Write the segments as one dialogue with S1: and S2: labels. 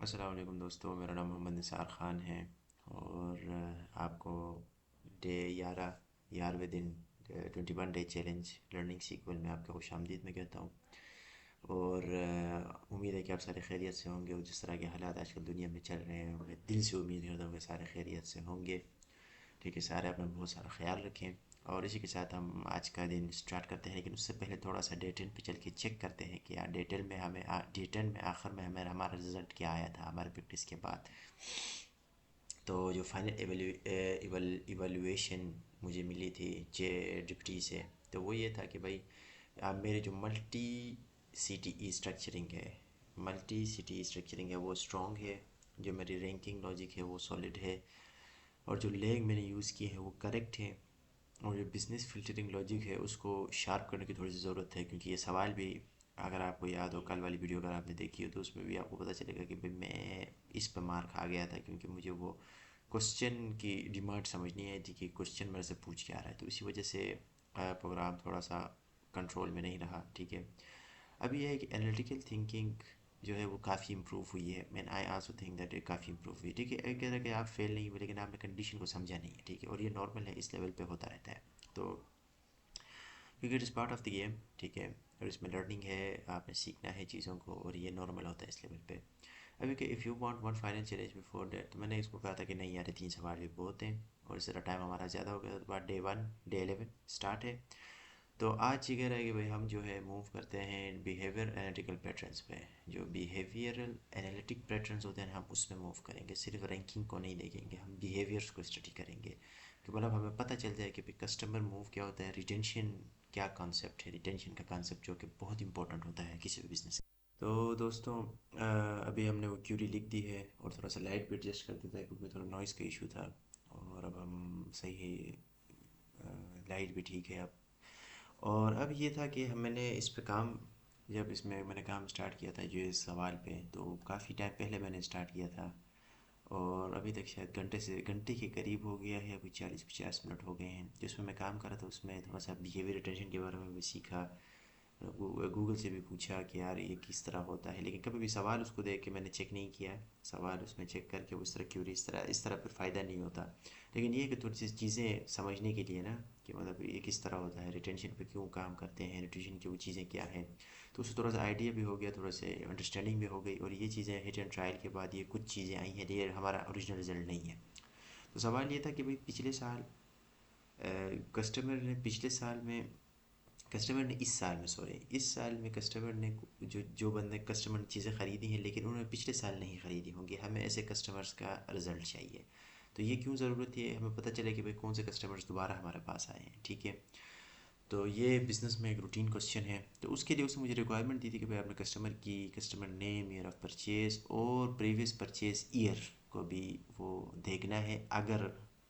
S1: अस्सलाम वालेकुम दोस्तों, मेरा नाम मोहम्मद निसार ख़ान है। और आपको डे 11वें दिन 21 डे चैलेंज लर्निंग सीक्वल में आपका खुशामदीद मैं कहता हूँ। और उम्मीद है कि आप सारे खैरियत से होंगे और जिस तरह के हालात आजकल दुनिया में चल रहे हैं मैं दिल से उम्मीद करता हूँ कि सारे खैरियत से होंगे। ठीक है, सारे अपना बहुत सारा ख्याल रखें। और इसी के साथ हम आज का दिन स्टार्ट करते हैं, लेकिन उससे पहले थोड़ा सा डे 10 पे चल के चेक करते हैं कि यार डे 10 में आखिर में हमें हमारा रिज़ल्ट क्या आया था हमारे प्रैक्टिस के बाद। तो जो फाइनल इवैल्यूएशन मुझे मिली थी जे डिप्टी से, तो वो ये था कि भाई आप मेरे जो मल्टी सी टी स्ट्रक्चरिंग है वो स्ट्रॉन्ग है। जो मेरी रैंकिंग लॉजिक है वो सॉलिड है। और जो लैग मैंने यूज़ की है वो करेक्ट है। और जो बिज़नेस फ़िल्टरिंग लॉजिक है उसको शार्प करने की थोड़ी सी ज़रूरत है, क्योंकि ये सवाल भी, अगर आपको याद हो कल वाली वीडियो अगर आपने देखी हो तो उसमें भी आपको पता चलेगा कि भाई मैं इस पर मार खा गया था, क्योंकि मुझे वो क्वेश्चन की डिमांड समझ नहीं आई थी कि क्वेश्चन मेरे से पूछ क्या रहा है। तो इसी वजह से प्रोग्राम थोड़ा सा कंट्रोल में नहीं रहा। ठीक है, अब ये है कि एनालिटिकल थिंकिंग जो है वो काफ़ी इम्प्रूव हुई है। Man I also think that ये काफ़ी इम्प्रूव हुई है। ठीक है, एक कह रहा है कि आप फेल नहीं हुए, लेकिन आपने कंडीशन को समझा नहीं है। ठीक है, और ये नॉर्मल है, इस लेवल पे होता रहता है। तो क्योंकि it is part of the game. ठीक है, और इसमें लर्निंग है, आपने सीखना है चीज़ों को, और ये नॉर्मल होता है इस लेवल पे। अभी कि if you want one final challenge before that, तो मैंने इसको कहा था कि नहीं यार, 3 सवाल भी बहुत हैं और इस तरह टाइम हमारा ज़्यादा हो गया। तो बाद डे 11 स्टार्ट है। तो आज ये कह रहा है कि भाई हम जो है मूव करते हैं बिहेवियर एनालिटिकल पैटर्न्स पे। जो बिहेवियरल एनालिटिक पैटर्न्स होते हैं हम उसमें मूव करेंगे, सिर्फ रैंकिंग को नहीं देखेंगे, हम बिहेवियर्स को स्टडी करेंगे कि मतलब हमें पता चल जाए कि भाई कस्टमर मूव क्या होता है, रिटेंशन क्या कॉन्सेप्ट है, रिटेंशन का कॉन्सेप्ट जो कि बहुत इंपॉर्टेंट होता है किसी भी बिजनेस। तो दोस्तों, अभी हमने वो क्यूरी लिख दी है और थोड़ा सा लाइट भी एडजस्ट कर देता है क्योंकि थोड़ा नॉइज़ का इशू था। और अब हम सही है, लाइट भी ठीक है अब। और अब ये था कि मैंने इस पे काम, जब इसमें मैंने काम स्टार्ट किया था जो इस सवाल पे, तो काफ़ी टाइम पहले मैंने स्टार्ट किया था। और अभी तक शायद घंटे के करीब हो गया है, अभी 40-50 मिनट हो गए हैं जिसमें मैं काम कर रहा था। उसमें थोड़ा सा बिहेवियर अटेंशन के बारे में भी सीखा, गूगल से भी पूछा कि यार ये किस तरह होता है, लेकिन कभी भी सवाल उसको देख के मैंने चेक नहीं किया। सवाल उसमें चेक करके उस तरह क्यूरी इस तरह फिर फ़ायदा नहीं होता। लेकिन ये है कि थोड़ी सी चीज़ें समझने के लिए ना, कि मतलब ये किस तरह होता है, रिटेंशन पे क्यों काम करते हैं, रिटेंशन की वो चीज़ें क्या हैं। तो उससे थोड़ा सा आइडिया भी हो गया, थोड़ा से अंडरस्टैंडिंग भी हो गई। और ये चीज़ें हिट एंड ट्रायल के बाद ये कुछ चीज़ें आई हैं, ये हमारा ओरिजिनल रिजल्ट नहीं है। तो सवाल ये था कि भाई पिछले साल कस्टमर ने पिछले साल में कस्टमर ने इस साल में कस्टमर ने जो जो बंदे कस्टमर ने चीज़ें ख़रीदी हैं लेकिन उन्होंने पिछले साल नहीं ख़रीदी होंगी, हमें ऐसे कस्टमर्स का रिज़ल्ट चाहिए। तो ये क्यों ज़रूरत है, हमें पता चले कि भाई कौन से कस्टमर्स दोबारा हमारे पास आए हैं। ठीक है, तो ये बिज़नेस में एक रूटीन क्वेश्चन है। तो उसके लिए उसने मुझे रिक्वायरमेंट दी थी कि भाई आपने customer name, year of purchase और प्रीवियस परचेज़ ईयर को भी वो देखना है, अगर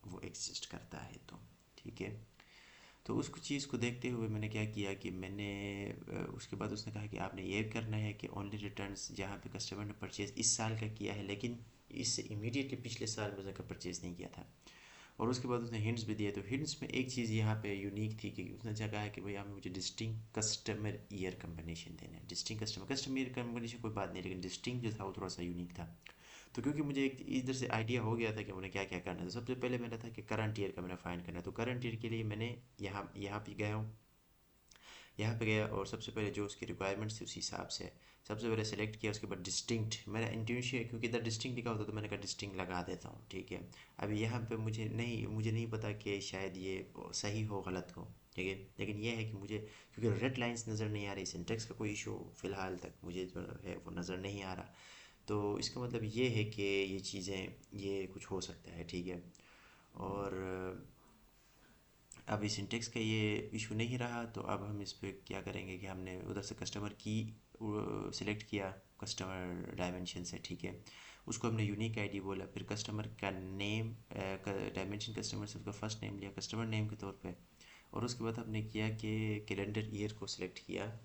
S1: वो एग्जिस्ट करता है तो। ठीक है, तो उसको चीज़ को देखते हुए मैंने क्या किया कि मैंने उसके बाद उसने कहा कि आपने ये करना है कि ओनली रिटर्न्स जहाँ पे कस्टमर ने परचेज़ इस साल का किया है लेकिन इससे इमीडिएटली पिछले साल में उसने परचेज़ नहीं किया था। और उसके बाद उसने हिंट्स भी दिए। तो हिंट्स में एक चीज़ यहाँ पे यूनिक थी कि उसने क्या कहा है कि भाई हमें मुझे डिस्टिंक्ट कस्टमर ईयर कम्बिनेशन देना है। डिस्टिंक्ट कस्टमर ईयर कम्बिनेशन कोई बात नहीं, लेकिन डिस्टिंक्ट जो था वो थोड़ा सा यूनिक था। तो क्योंकि मुझे एक इधर से आइडिया हो गया था कि मुझे क्या क्या करना था, सबसे पहले मेरा था कि करंट ईयर का मैंने फाइंड करना है। तो करंट ईयर के लिए मैंने यहाँ यहाँ पे गया हूँ, यहाँ पे गया और सबसे पहले जो उसकी रिक्वायरमेंट्स थी उस हिसाब से सबसे पहले सेलेक्ट किया। उसके बाद डिस्टिंक्ट मेरा इंट्यूशन, क्योंकि इधर डिस्टिंक्ट लिखा होता तो मैंने कहा डिस्टिंक्ट लगा देता हूँ। ठीक है, अभी यहाँ पे मुझे नहीं पता कि शायद ये सही हो गलत हो। ठीक है, लेकिन ये है कि मुझे, क्योंकि रेड लाइंस नज़र नहीं आ रही, सिंटेक्स का कोई इशू फ़िलहाल तक मुझे जो है वो नज़र नहीं आ रहा। तो इसका मतलब ये है कि ये चीज़ें, ये कुछ हो सकता है। ठीक है, और अब इस इंडेक्स का ये इशू नहीं रहा, तो अब हम इस पे क्या करेंगे कि हमने उधर से कस्टमर की सिलेक्ट किया कस्टमर डायमेंशन से। ठीक है, उसको हमने यूनिक आईडी बोला, फिर कस्टमर का नेम, डायमेंशन कस्टमर से उसका फर्स्ट नेम लिया कस्टमर नेम के तौर पे। और उसके बाद हमने किया कि कैलेंडर ईयर को सिलेक्ट किया।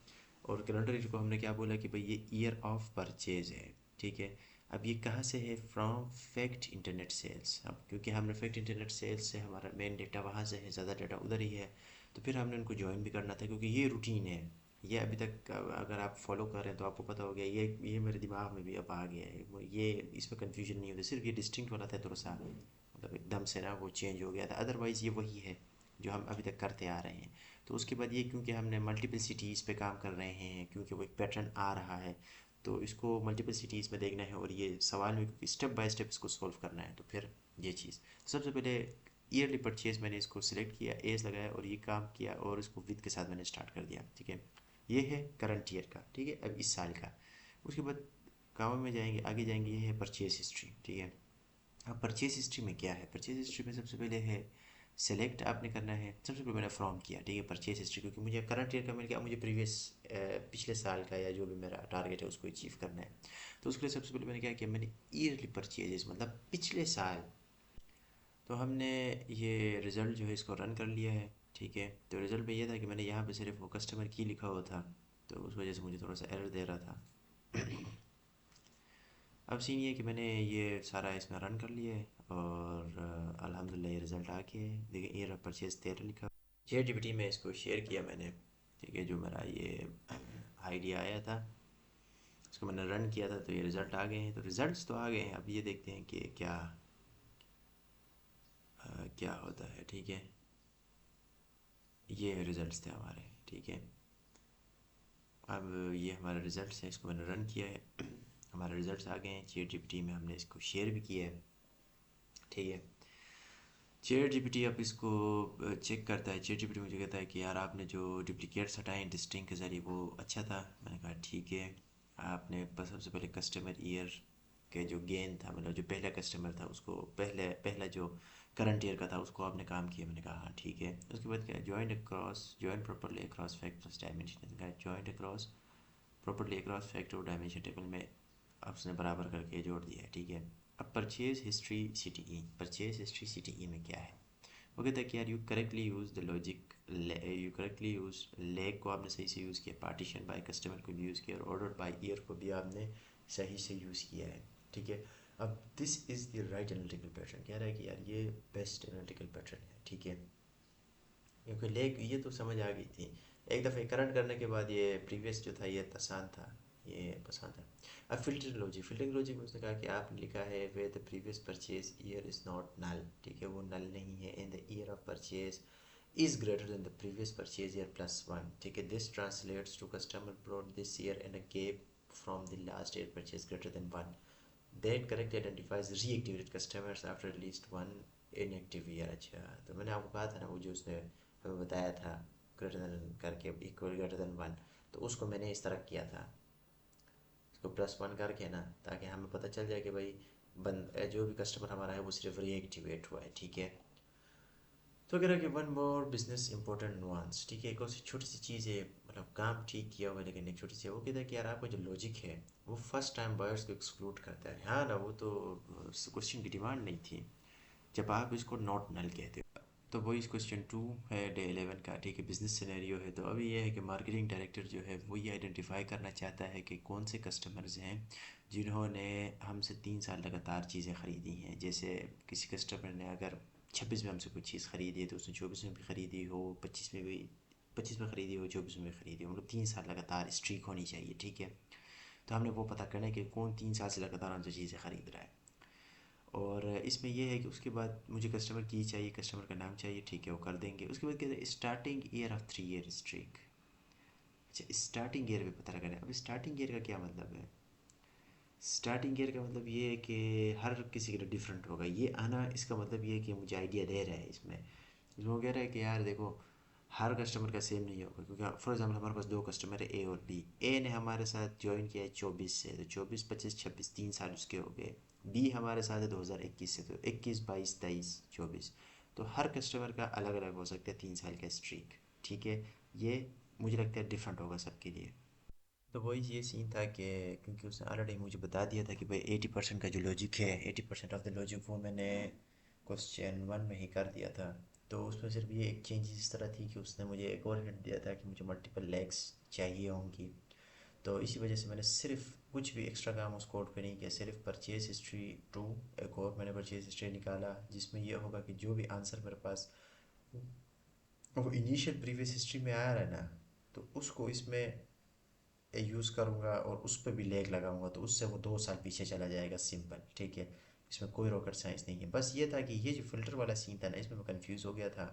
S1: और कैलेंडर ईयर को हमने क्या बोला कि भाई ये ईयर ऑफ परचेज है। ठीक है, अब ये कहाँ से है, फ्रॉम फैक्ट इंटरनेट सेल्स। अब क्योंकि हमने फैक्ट इंटरनेट सेल्स से हमारा मेन डेटा वहाँ से है, ज़्यादा डेटा उधर ही है, तो फिर हमने उनको ज्वाइन भी करना था क्योंकि ये रूटीन है। ये अभी तक अगर आप फॉलो कर रहे हैं तो आपको पता हो गया, ये मेरे दिमाग में भी अब आ गया है, ये इसमें कंफ्यूजन नहीं होता, सिर्फ ये डिस्टिंक्ट होना था थोड़ा सा, मतलब एकदम से ना वो चेंज हो गया था, अदरवाइज़ ये वही है जो हम अभी तक करते आ रहे हैं। तो उसके बाद ये क्योंकि हमने मल्टीपल सिटीज़ पे काम कर रहे हैं, क्योंकि वो एक पैटर्न आ रहा है, तो इसको मल्टीपल सिटीज़ में देखना है और ये सवाल में क्योंकि स्टेप बाय स्टेप इसको सॉल्व करना है, तो फिर ये चीज़ सबसे पहले ईयरली परचेज मैंने इसको सिलेक्ट किया, एज लगाया और ये काम किया और इसको विद के साथ मैंने स्टार्ट कर दिया, ठीक है। ये है करंट ईयर का, ठीक है, अब इस साल का। उसके बाद काम में जाएंगे, आगे जाएंगे, ये है परचेज हिस्ट्री, ठीक है। अब परचेज हिस्ट्री में क्या है, परचेज हिस्ट्री में सबसे पहले है सेलेक्ट आपने करना है, सबसे पहले मैंने फ्रॉम किया, ठीक है, परचेज हिस्ट्री, क्योंकि मुझे करंट ईयर का मिल गया, मुझे प्रीवियस पिछले साल का या जो भी मेरा टारगेट है उसको अचीव करना है। तो उसके लिए सबसे पहले मैंने क्या किया, मैंने ईयरली परचेजेस मतलब पिछले साल, तो हमने ये रिज़ल्ट जो है इसको रन कर लिया है, ठीक है। तो रिज़ल्ट में ये था कि मैंने यहाँ पे सिर्फ वो कस्टमर की लिखा हुआ था, तो उस वजह से मुझे थोड़ा सा एरर दे रहा था। अब सीन ये है कि मैंने ये सारा इसमें रन कर लिया है और अल्हम्दुलिल्लाह ये रिज़ल्ट आ गया है, देखिए ईयर ऑफ परचेज 13 लिखा। चैट जीपीटी में इसको शेयर किया मैंने, ठीक है, जो मेरा ये आइडिया आया था उसको मैंने रन किया था, तो ये रिज़ल्ट आ गए हैं, तो रिज़ल्ट्स तो आ गए हैं, अब ये देखते हैं कि क्या होता है, ठीक है। ये रिज़ल्ट्स थे हमारे, ठीक है। अब ये हमारा रिज़ल्ट है, इसको मैंने रन किया है, हमारे रिज़ल्ट्स आ गए हैं, चैट जीपीटी में हमने इसको शेयर भी किया है, ठीक है। चैट जीपीटी अब इसको चेक करता है, चैट जीपीटी मुझे कहता है कि यार आपने जो डुप्लीकेट्स हटाए डिस्टिंग के ज़रिए वो अच्छा था। मैंने कहा ठीक है, आपने बस सबसे पहले कस्टमर ईयर के जो गेन था, मतलब जो पहला कस्टमर था उसको पहले पहला जो करंट ईयर का था उसको आपने काम किया। मैंने कहा हाँ ठीक है। उसके बाद क्या, joint properly across fact plus dimension, joint across properly across fact और डायमेंशन टेबल में अब उसने बराबर करके जोड़ दिया है, ठीक है। अब purchase history CTE, purchase history CTE में क्या है, वो कहता है कि यार you correctly use the logic, you correctly use leg को आपने सही से यूज़ किया, पार्टीशन बाय कस्टमर को भी यूज़ किया और ऑर्डर बाय ईयर को भी आपने सही से यूज़ किया है, ठीक है। अब this is the right analytical pattern, कह रहा है कि यार ये बेस्ट एनालिटिकल पैटर्न है, ठीक है। क्योंकि लेग ये तो समझ आ गई थी, एक दफ़े करंट करने के बाद ये प्रीवियस जो था ये आसान था, ये पसंद था। अब फिल्टरिंग लॉजिक में उसने कहा कि आपने लिखा है where the previous purchase year is not null, ठीक है, वो नल नहीं है, in the year of purchase is greater than the previous purchase year plus one, ठीक है। this translates to customer brought this year and a gap from the last year purchase greater than one, that correctly identifies reactivated customers after at least one inactive year। अच्छा, तो मैंने आपको कहा था ना वो जो उसने हमें बताया था ग्रेटर देन करके इक्वल ग्रेटर देन वन, तो उसको मैंने इस तरह किया था, उसको प्लस वन करके ना, ताकि हमें पता चल जाए कि भाई जो भी कस्टमर हमारा है वो सिर्फ रीएक्टिवेट हुआ है, ठीक है। तो कह रहा है कि one more business important nuance, ठीक है, एक और छोटी सी चीज़ है, मतलब काम ठीक किया हुआ है लेकिन एक छोटी सी है। वो कहता है कि यार आपका जो लॉजिक है वो फर्स्ट टाइम बायर्स को एक्सक्लूड करता है। हाँ ना, वो तो क्वेश्चन की डिमांड नहीं थी जब आप इसको नॉट नल कहते हो। तो वही क्वेश्चन 2 है डे 11 का, ठीक है, बिजनेस सिनेरियो है। तो अभी ये है कि मार्केटिंग डायरेक्टर जो है वो ये आइडेंटिफाई करना चाहता है कि कौन से कस्टमर्स हैं जिन्होंने हमसे 3 साल लगातार चीज़ें ख़रीदी हैं। जैसे किसी कस्टमर ने अगर 26 में हमसे कोई चीज़ ख़रीदी है तो उसने 24 में भी ख़रीदी हो, 25 में ख़रीदी हो, 24 में ख़रीदी हो, मतलब 3 साल लगातार स्ट्रीक होनी चाहिए, ठीक है। तो हमने वो पता करना है कि कौन 3 साल से लगातार हमसे चीज़ें ख़रीद रहा है। और इसमें यह है कि उसके बाद मुझे कस्टमर की चाहिए, कस्टमर का नाम चाहिए, ठीक है, वो कर देंगे। उसके बाद कहते हैं starting year of 3 year streak. अच्छा, स्टार्टिंग ईयर भी पता लगाना है। अब स्टार्टिंग ईयर का क्या मतलब है, स्टार्टिंग ईयर का मतलब ये है कि हर किसी के लिए डिफरेंट होगा। ये आना इसका मतलब ये है कि मुझे आइडिया दे रहा है इसमें वो कह रहा है कि यार देखो हर कस्टमर का सेम नहीं होगा, क्योंकि फॉर एग्जांपल हमारे पास 2 कस्टमर है ए और बी। ए ने हमारे साथ ज्वाइन किया है 24 से, तो 24 25 26 3 साल उसके हो गए। बी हमारे साथ है 2021 से, तो 21 22 23 24। तो हर कस्टमर का अलग अलग हो सकता है 3 साल का स्ट्रीक, ठीक है। ये मुझे लगता है डिफरेंट होगा सबके लिए। तो वही ये सीन था कि क्योंकि उसने ऑलरेडी मुझे बता दिया था कि भाई 80% का जो लॉजिक है, 80% ऑफ द लॉजिक वो मैंने क्वेश्चन 1 में ही कर दिया था। तो उसमें सिर्फ ये एक चेंज इस तरह थी कि उसने मुझे एक और हिंट दिया था कि मुझे मल्टीपल लेग्स चाहिए होंगी। तो इसी वजह से मैंने सिर्फ कुछ भी एक्स्ट्रा काम उस कोड पे नहीं किया, सिर्फ परचेज हिस्ट्री टू एक और मैंने परचेज हिस्ट्री निकाला, जिसमें यह होगा कि जो भी आंसर मेरे पास वो इनिशियल प्रीवियस हिस्ट्री में आ रहा है ना, तो उसको इसमें यूज़ करूँगा और उस पर भी लेग लगाऊंगा तो उससे वो 2 साल पीछे चला जाएगा, सिंपल, ठीक है। इसमें कोई रॉकेट साइंस नहीं है। बस ये था कि ये जो फ़िल्टर वाला सीन था ना, इसमें मैं कंफ्यूज हो गया था।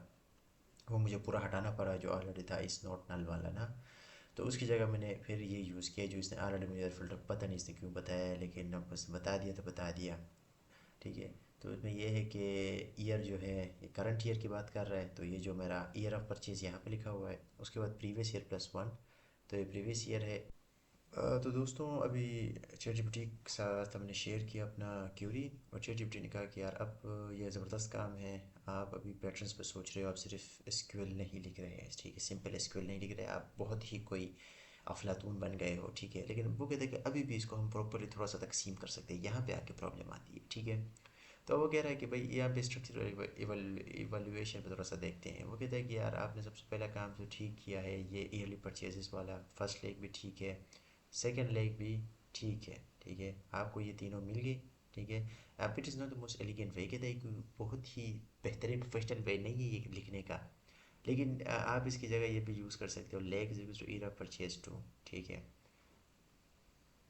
S1: वो मुझे पूरा हटाना पड़ा जो ऑलरेडी था इस नोट नल वाला ना। तो उसकी जगह मैंने फिर ये यूज़ किया जो इसने ऑलरेडी मुझे फ़िल्टर, पता नहीं इसने क्यों बताया है, लेकिन अब बस बता दिया तो बता दिया, ठीक है। तो इसमें ये है कि ईयर जो है ये करंट ईयर की बात कर रहा है, तो ये जो मेरा ईयर ऑफ परचेज़ यहाँ पे लिखा हुआ है, उसके बाद प्रीवियस ईयर +1, तो ये प्रीवियस ईयर है। तो दोस्तों अभी चैट जीपीटी के साथ हमने शेयर किया अपना क्यूरी, और चैट जीपीटी ने कहा कि यार अब ये ज़बरदस्त काम है, आप अभी पैटर्न्स पे सोच रहे हो, आप सिर्फ एसक्यूएल नहीं लिख रहे हैं, ठीक है, सिंपल एसक्यूएल नहीं लिख रहे, आप बहुत ही कोई अफलातून बन गए हो, ठीक है। लेकिन वो कहते हैं कि अभी भी इसको हम प्रॉपरली थोड़ा सा तकसीम कर सकते हैं, यहाँ पे आके प्रॉब्लम आती है, ठीक है। तो वो कह रहा है कि भाई यहाँ पे स्ट्रक्चर इवैल्यूएशन पे थोड़ा सा देखते हैं। वो कहता है कि यार आपने सबसे पहला काम तो ठीक किया है, ये ईयरली परचेजेस वाला फर्स्ट लेग भी ठीक है, सेकंड लेग भी ठीक है, ठीक है, आपको ये तीनों मिल गई, ठीक है। अब it is not the most elegant way, कहता है कि बहुत ही बेहतरीन प्रोफेशनल वे नहीं है ये लिखने का, लेकिन आप इसकी जगह ये भी यूज़ कर सकते हो, lag is two year purchase two, ठीक है।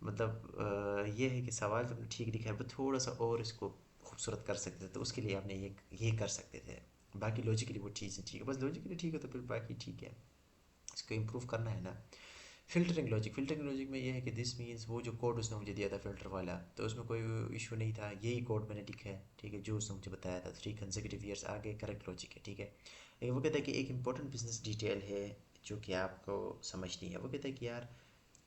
S1: मतलब ये है कि सवाल तो ठीक लिखा है, पर थोड़ा सा और इसको खूबसूरत कर सकते थे, तो उसके लिए आपने ये कर सकते थे। बाकी लॉजिकली वो चीज़ें ठीक है, बस लॉजिकली ठीक है तो फिर बाकी ठीक है, इसको इम्प्रूव करना है ना। फिल्टरिंग लॉजिक में ये है कि दिस मीन्स वो जो कोड उसने मुझे दिया था फिल्टर वाला, तो उसमें कोई इशू नहीं था, यही कोड मैंने लिखा है, ठीक है, जो उसने मुझे बताया था 3 consecutive years आगे, करेक्ट लॉजिक है, ठीक है। लेकिन वो कहता है कि एक इंपॉर्टेंट बिजनेस डिटेल है जो कि आपको समझनी है। वो कहता है कि यार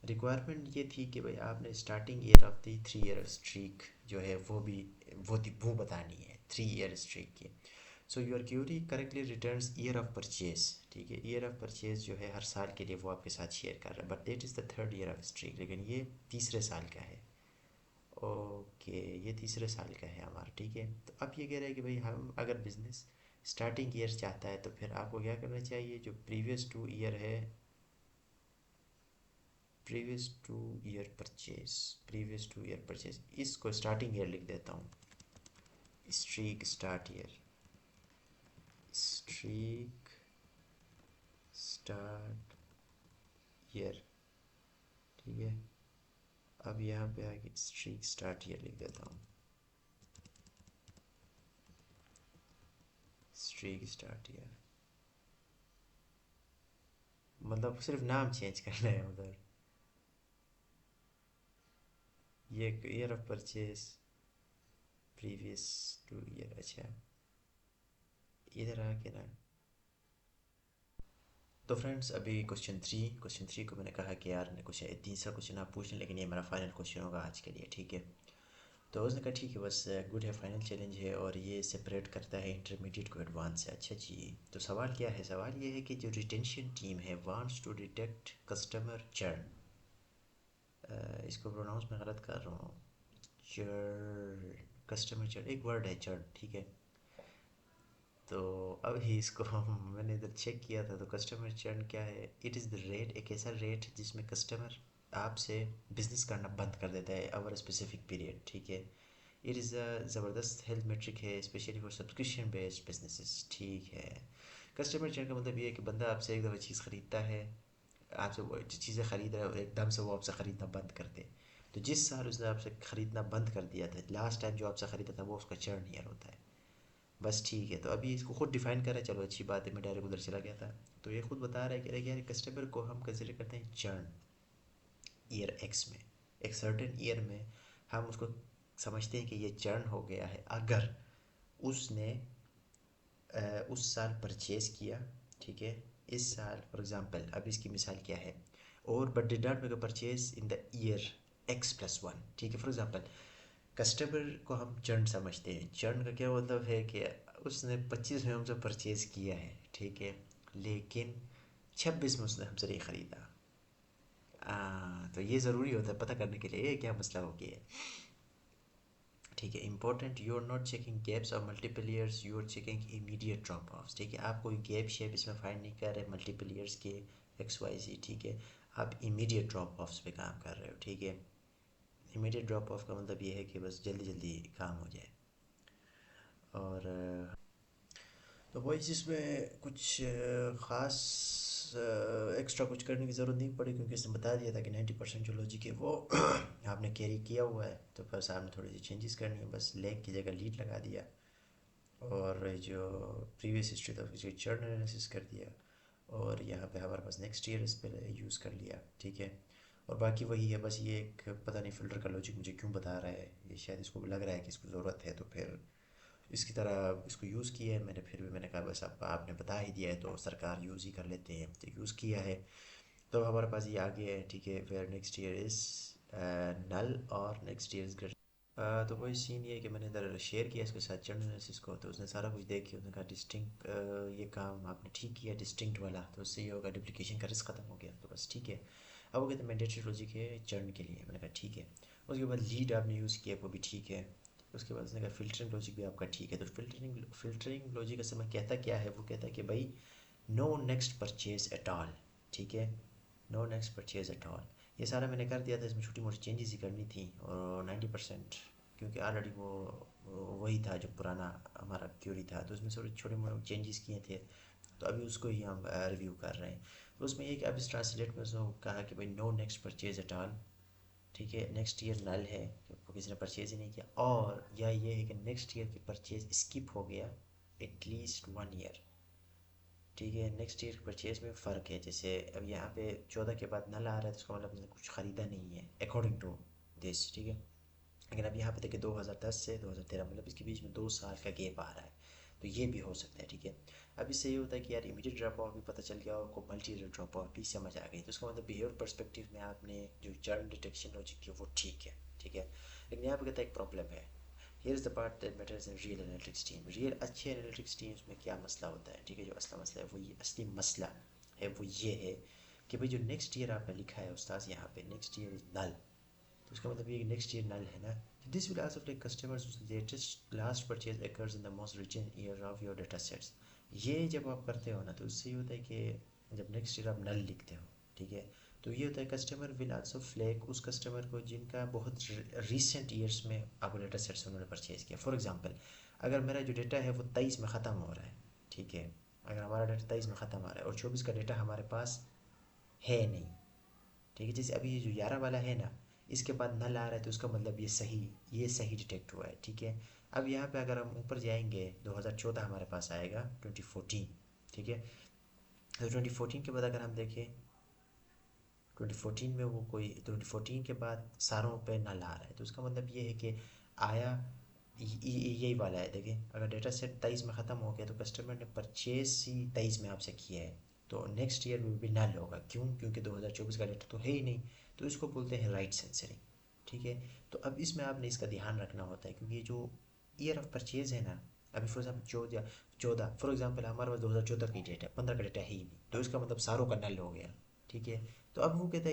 S1: रिक्वायरमेंट ये थी कि भाई आपने starting year of the 3 year streak जो है वो भी वो बतानी है, 3 ईयर स्ट्रीक की। So your query correctly returns year of purchase, ठीक है, ईयर ऑफ परचेज जो है हर साल के लिए वो आपके साथ शेयर कर रहा है, but that is the 3rd year of streak, लेकिन ये तीसरे साल का है। ओके, ये तीसरे साल का है हमारा, ठीक है। तो अब ये कह रहा है कि भाई हम अगर बिजनेस स्टार्टिंग ईयर चाहता है तो फिर आपको क्या करना चाहिए, जो प्रीवियस टू ईयर परचेज इसको स्टार्टिंग ईयर लिख देता हूँ, streak start year, streak start year, ठीक है। अब यहाँ पे आगे स्ट्रीक स्टार्ट ईयर लिख देता हूँ, स्ट्रीक स्टार्ट ईयर, मतलब सिर्फ नाम चेंज करना है उधर, ये year of purchase previous two year, अच्छा इधर आके ना। तो फ्रेंड्स अभी क्वेश्चन थ्री को मैंने कहा कि यार क्वेश्चन तीसरा क्वेश्चन आप पूछ लें, लेकिन ये मेरा फाइनल क्वेश्चन होगा आज के लिए, ठीक है। तो उसने कहा ठीक है, बस गुड है, फाइनल चैलेंज है, और ये सेपरेट करता है इंटरमीडिएट को एडवांस से। अच्छा जी, तो सवाल क्या है, सवाल ये है कि जो रिटेंशन टीम है wants to detect customer churn, इसको प्रोनाउंस मैं गलत कर रहा हूँ, चर्न, कस्टमर चर्न एक वर्ड है चर्न, ठीक है। तो अभी इसको मैंने इधर चेक किया था, तो कस्टमर चर्न क्या है, इट इज़ द रेट, एक ऐसा रेट जिसमें कस्टमर आपसे बिजनेस करना बंद कर देता है ओवर स्पेसिफिक पीरियड, ठीक है। इट इज़ अ ज़बरदस्त हेल्थ मेट्रिक है specially for subscription based businesses, ठीक है। कस्टमर चर्न का मतलब ये है कि बंदा आपसे एक दफ़ा चीज़ ख़रीदता है, आपसे वो जो चीज़ें ख़रीद रहा है और एकदम से वो आपसे ख़रीदना बंद कर दे, तो जिस साल उसने आपसे ख़रीदना बंद कर दिया था, लास्ट टाइम जो आपसे ख़रीदा था, वो उसका चर्न ईयर होता है। बस ठीक है, तो अभी इसको खुद डिफाइन कर रहा है, चलो अच्छी बात है, मैं डायरेक्ट उधर चला गया था। तो ये खुद बता रहा है कि यार कस्टमर को हम कंसिडर करते हैं चर्न ईयर एक्स में, एक सर्टेन ईयर में हम उसको समझते हैं कि ये चर्न हो गया है अगर उसने उस साल परचेज़ किया, ठीक है। इस साल फॉर एग्ज़ाम्पल अब इसकी मिसाल क्या है, और but did not make a purchase in the year x+1, ठीक है। फॉर एग्ज़ाम्पल कस्टमर को हम चर्न समझते हैं, चर्न का क्या मतलब है कि उसने 25 में हमसे परचेज़ किया है, ठीक है, लेकिन 26 में उसने हमसे नहीं ख़रीदा। तो ये ज़रूरी होता है पता करने के लिए ये क्या मसला हो गया है, ठीक है। Important, you are not checking gaps और multiple years, you are checking immediate drop offs, ठीक है। आप कोई गैप शेप इसमें फाइंड नहीं कर रहे मल्टीपल ईयर्स के XYZ, ठीक है। आप इमीडिएट ड्रॉप ऑफ्स पे काम कर रहे हो, ठीक है। इमीडिएट ड्रॉप ऑफ का मतलब ये है कि बस जल्दी जल्दी काम हो जाए। और तो वो इसमें कुछ ख़ास एक्स्ट्रा कुछ करने की ज़रूरत नहीं पड़ी, क्योंकि इसने बता दिया था कि 90% जो लॉजिक है वो आपने कैरी किया हुआ है, तो बस आपने थोड़ी सी चेंजेस करनी है, बस लेग की जगह लीड लगा दिया, और जो प्रीवियस हिस्ट्री था उसकी चर्न एनालिसिस कर दिया, और यहाँ पे हमारे पास नेक्स्ट ईयर इस पर यूज़ कर लिया, ठीक है। और बाकी वही है, बस ये एक पता नहीं फ़िल्टर का लॉजिक मुझे क्यों बता रहा है, ये शायद इसको लग रहा है कि इसको ज़रूरत है, तो फिर इसकी तरह इसको यूज़ किया है मैंने, फिर भी मैंने कहा बस अब आपने बता ही दिया है तो सरकार यूज़ ही कर लेते हैं, तो यूज़ किया है। तो अब हमारे पास ये आ गया है, ठीक है, वेयर नेक्स्ट ईयर इज़ नल और नेक्स्ट ईयर इज़ ग्रेटर। तो वही सीन ये है कि मैंने इधर शेयर किया इसके साथ जर्नल एनालिसिस को, तो उसने सारा कुछ देख के उसने कहा डिस्टिंक्ट, ये काम आपने ठीक किया डिस्टिंक्ट वाला, तो उससे ये होगा डुप्लीकेशन का रिस्क ख़त्म हो गया, तो बस ठीक है। अब वो कहते हैं मैंडेटरी लॉजिक है चर्न के लिए, मैंने कहा ठीक है। उसके बाद लीड आपने यूज़ किया वो भी ठीक है। उसके बाद उसने कहा फ़िल्टरिंग लॉजिक भी आपका ठीक है, तो फ़िल्टरिंग लॉजिक असल में कहता क्या है, वो कहता है कि भाई no next purchase at all, ठीक है, no next purchase at all. ये सारा मैंने कर दिया था, इसमें छोटी मोटी चेंजेस ही करनी थी, और 90% क्योंकि ऑलरेडी वो वही था जो पुराना हमारा क्यूरी था, तो उसमें थोड़े छोटे मोटे चेंजेस किए थे, तो अभी उसको ही हम रिव्यू कर रहे हैं। तो उसमें ये कि अब इस ट्रांसलेट में उसने कहा कि भाई no next purchase at all, ठीक है, नेक्स्ट ईयर नल है क्योंकि किसी ने परचेज ही नहीं किया, और या ये है कि नेक्स्ट ईयर की परचेज स्किप हो गया एटलीस्ट 1 ईयर, ठीक है। नेक्स्ट ईयर परचेज में फ़र्क है, जैसे अब यहाँ पे 14 के बाद नल आ रहा है तो उसका मतलब उसने कुछ ख़रीदा नहीं है अकॉर्डिंग टू दिस, ठीक है। लेकिन अब यहाँ पे देखिए 2010 से 2013 मतलब इसके बीच में 2 साल का गैप आ रहा है, तो ये भी हो सकता है, ठीक है। अब इससे ये होता है कि यार इमीडिएट ड्रॉप आउट भी पता चल गया और को मल्टी ईयर ड्रॉप आउट भी समझ आ गई, तो उसका मतलब बिहेवियर पर्सपेक्टिव में आपने जो चर्न डिटेक्शन लॉजिक है वो ठीक है, ठीक है। लेकिन यहाँ पे कहता है एक प्रॉब्लम है, here is the part that matters in real analytics team. Real अच्छे एनालिटिक्स टीम्स में क्या मसला होता है, ठीक है, जो असला मसला है वो ये, असली मसला है वो ये है कि भाई जो नेक्स्ट ईयर आपने लिखा है उस्ताद यहाँ पे नेक्स्ट ईयर इज़ नल, तो उसका मतलब ये नेक्स्ट ईयर नल है ना। This will also take customers latest last purchase occurs in the most recent year of your data sets. ये जब आप करते हो ना तो उससे ये होता है कि जब नेक्स्ट ईयर आप नल लिखते हो, ठीक है, तो ये होता है कस्टमर विल आल्सो फ्लैग उस कस्टमर को जिनका बहुत रिसेंट ईयर्स में आपको डेटा सेट्स उन्होंने परचेज़ किया। फॉर एग्जांपल अगर मेरा जो डेटा है वो 23 में ख़त्म हो रहा है, ठीक है, अगर हमारा डेटा 23 में ख़त्म आ रहा है और 24 का डेटा हमारे पास है नहीं, ठीक है, जैसे अभी ये जो 11 वाला है ना इसके बाद नल आ रहा है तो उसका मतलब ये सही डिटेक्ट हुआ है, ठीक है। अब यहाँ पे अगर हम ऊपर जाएंगे 2014 हमारे पास आएगा 2014, ठीक है, तो 2014 के बाद अगर हम देखें 2014 में वो कोई 2014 के बाद सारों पे नल आ रहा है, तो उसका मतलब ये है कि आया यही वाला है। देखें अगर डेटा सेट 23 में ख़त्म हो गया तो कस्टमर ने परचेज ही 23 में आपसे किया है, तो नेक्स्ट ईयर में भी नल होगा, क्यों, क्योंकि 2024 का डेटा तो है ही नहीं, तो इसको बोलते हैं राइट सेंसरिंग, ठीक है। तो अब इसमें आपने इसका ध्यान रखना होता है क्योंकि ये जो ईयर ऑफ परचेज है ना, अभी फॉर एग्जाम्पल 14 फॉर एग्जाम्पल हमारे पास 2014 की डेट है, 15 का डेटा है ही नहीं, तो इसका मतलब सारों का नल हो गया, ठीक है। तो अब वो कहता है कि